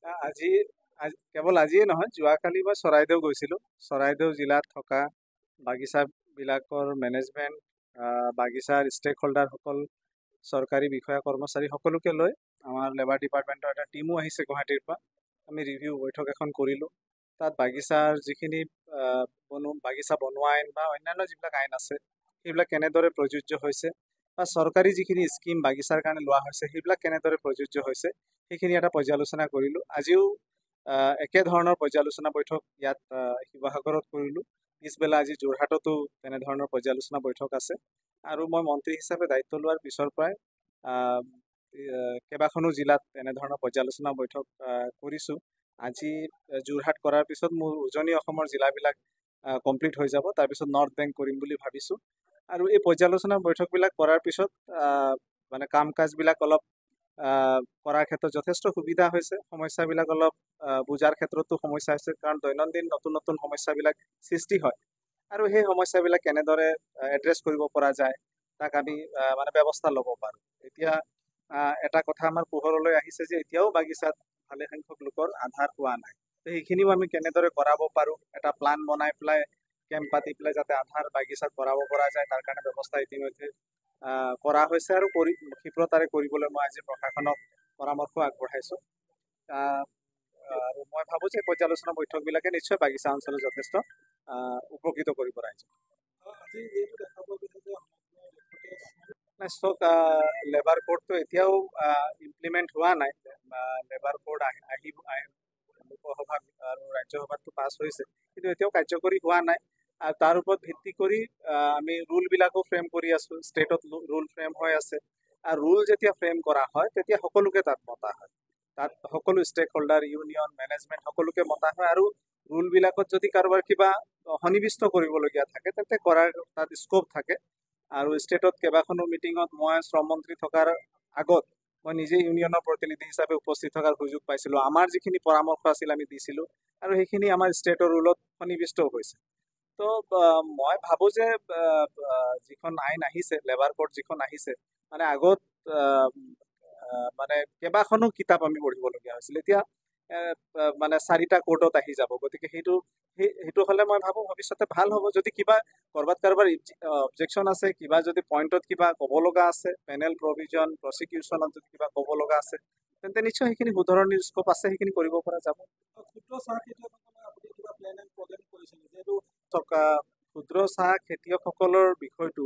আজি কেৱল আজিয়ে নহয়, যোৱাকালি মই চৰাইদেউ গৈছিলোঁ। চৰাইদেউ জিলাত থকা বাগিচাবিলাকৰ মেনেজমেণ্ট, বাগিচাৰ ষ্টেক হোল্ডাৰসকল, চৰকাৰী বিষয়া কৰ্মচাৰী সকলোকে লৈ আমাৰ লেবাৰ ডিপাৰ্টমেণ্টৰ এটা টীমো আহিছে গুৱাহাটীৰ পৰা। আমি ৰিভিউ বৈঠক এখন কৰিলোঁ। তাত বাগিচাৰ যিখিনি বাগিচা বনোৱা আইন বা অন্যান্য যিবিলাক আইন আছে সেইবিলাক কেনেদৰে প্ৰযোজ্য হৈছে, বা চৰকাৰী যিখিনি স্কিম বাগিচাৰ কাৰণে লোৱা হৈছে সেইবিলাক কেনেদৰে প্ৰযোজ্য হৈছে সেইখিনি এটা পৰ্যালোচনা কৰিলোঁ। আজিও একেধৰণৰ পৰ্যালোচনা বৈঠক ইয়াত শিৱসাগৰত কৰিলোঁ। পিছবেলা আজি যোৰহাটতো তেনেধৰণৰ পৰ্যালোচনা বৈঠক আছে। আৰু মই মন্ত্ৰী হিচাপে দায়িত্ব লোৱাৰ পিছৰ পৰাই কেইবাখনো জিলাত এনেধৰণৰ পৰ্যালোচনা বৈঠক কৰিছোঁ। আজি যোৰহাট কৰাৰ পিছত মোৰ উজনি অসমৰ জিলাবিলাক কমপ্লিট হৈ যাব। তাৰপিছত নৰ্থ বেংক কৰিম বুলি ভাবিছোঁ। আৰু এই পৰ্যালোচনা বৈঠকবিলাক কৰাৰ পিছত মানে কাম কাজবিলাক অলপ কৰাৰ ক্ষেত্ৰত যথেষ্ট সুবিধা হৈছে। সমস্যাবিলাক অলপ বুজাৰ ক্ষেত্ৰতো সমস্যা হৈছে, কাৰণ দৈনন্দিন নতুন নতুন সমস্যাবিলাক সৃষ্টি হয়। আৰু সেই সমস্যাবিলাক কেনেদৰে এড্ৰেছ কৰিব পৰা যায় তাক আমি মানে ব্যৱস্থা ল'ব পাৰোঁ। এতিয়া এটা কথা আমাৰ পোহৰলৈ আহিছে যে এতিয়াও বাগিচাত ভালেসংখ্যক লোকৰ আধাৰ হোৱা নাই। তো সেইখিনিও আমি কেনেদৰে কৰাব পাৰোঁ, এটা প্লান বনাই পেলাই কেম্প পাতি পেলাই যাতে আধাৰ বাগিচাত কৰাব পৰা যায় তাৰ কাৰণে ব্যৱস্থা ইতিমধ্যে কৰা হৈছে। আৰু ক্ষীপ্ৰতাৰে কৰিবলৈ মই আজি প্ৰশাসনক পৰামৰ্শ আগবঢ়াইছোঁ। আৰু মই ভাবোঁ যে পৰ্যালোচনা বৈঠকবিলাকে নিশ্চয় বাগিচা অঞ্চলত যথেষ্ট উপকৃত কৰিব ৰাইজক। ষ্টক লেবাৰ কোডটো এতিয়াও ইমপ্লিমেণ্ট হোৱা নাই। লেবাৰ কোড লোকসভা আৰু ৰাজ্যসভাতো পাছ হৈছে, কিন্তু এতিয়াও কাৰ্যকৰী হোৱা নাই। আৰু তাৰ ওপৰত ভিত্তি কৰি আমি ৰুলবিলাকো ফ্ৰেম কৰি আছোঁ। ষ্টেটত ৰুল ফ্ৰেম হৈ আছে। আৰু ৰুল যেতিয়া ফ্ৰেম কৰা হয় তেতিয়া সকলোকে তাত মতা হয়। তাত সকলো ষ্টেক হোল্ডাৰ, ইউনিয়ন, মেনেজমেণ্ট সকলোকে মতা হয়। আৰু ৰুলবিলাকত যদি কাৰোবাৰ কিবা সন্নিৱিষ্ট কৰিবলগীয়া থাকে তেন্তে কৰাৰ তাত স্ক'প থাকে। আৰু ষ্টেটত কেইবাখনো মিটিঙত মই শ্ৰম মন্ত্ৰী থকাৰ আগত মই নিজে ইউনিয়নৰ প্ৰতিনিধি হিচাপে উপস্থিত থকাৰ সুযোগ পাইছিলোঁ। আমাৰ যিখিনি পৰামৰ্শ আছিল আমি দিছিলোঁ, আৰু সেইখিনি আমাৰ ষ্টেটৰ ৰুলত সন্নিৱিষ্টও হৈছে। তো মই ভাবোঁ যে যিখন আইন আহিছে, লেবাৰ কোড যিখন আহিছে, মানে আগত মানে কেইবাখনো কিতাপ আমি পঢ়িবলগীয়া হৈছিল। এতিয়া মানে 4টা কোৰ্টত আহি যাব। গতিকে সেইটো হ'লে মই ভাবোঁ ভৱিষ্যতে ভাল হ'ব। যদি কিবা ক'ৰবাত কাৰোবাৰ অবজেকশ্যন আছে, কিবা যদি পইণ্টত কিবা ক'ব লগা আছে, পেনেল প্ৰভিজন, প্ৰচিকিউশ্যনত যদি কিবা ক'ব লগা আছে, তেন্তে নিশ্চয় সেইখিনি শুধৰণিৰ স্ক'প আছে, সেইখিনি কৰিব পৰা যাব। ক্ষুদ্ৰ চাহ খেতিয়কসকলৰ বিষয়টো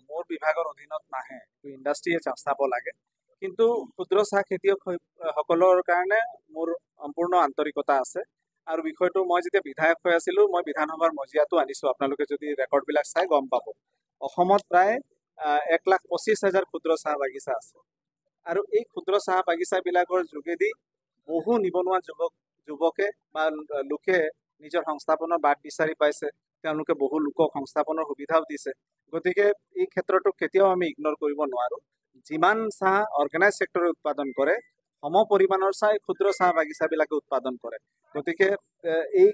মোৰ বিভাগৰ অধীনত নাহে, ইণ্ডাষ্ট্ৰীয়ে চাব লাগে। কিন্তু ক্ষুদ্ৰ চাহ খেতিয়কসকলৰ কাৰণে মোৰ সম্পূৰ্ণ আন্তৰিকতা আছে। আৰু বিষয়টো মই যেতিয়া বিধায়ক হৈ আছিলোঁ, মই বিধানসভাৰ মজিয়াতো আনিছোঁ। আপোনালোকে যদি ৰেকৰ্ডবিলাক চাই গম পাব। অসমত প্ৰায় 1,25,000 ক্ষুদ্ৰ চাহ বাগিচা আছে। আৰু এই ক্ষুদ্ৰ চাহ বাগিচাবিলাকৰ যোগেদি বহু নিবনুৱা যুৱকে বা লোকে নিজৰ সংস্থাপনৰ বাট বিচাৰি পাইছে। তেওঁলোকে বহু লোকক সংস্থাপনৰ সুবিধাও দিছে। গতিকে এই ক্ষেত্ৰটো কেতিয়াও আমি ইগন'ৰ কৰিব নোৱাৰোঁ। যিমান চাহ অৰ্গেনাইজ ছেক্টৰে উৎপাদন কৰে, সম পৰিমাণৰ চাহ ক্ষুদ্ৰ চাহ বাগিচাবিলাকে উৎপাদন কৰে। গতিকে এই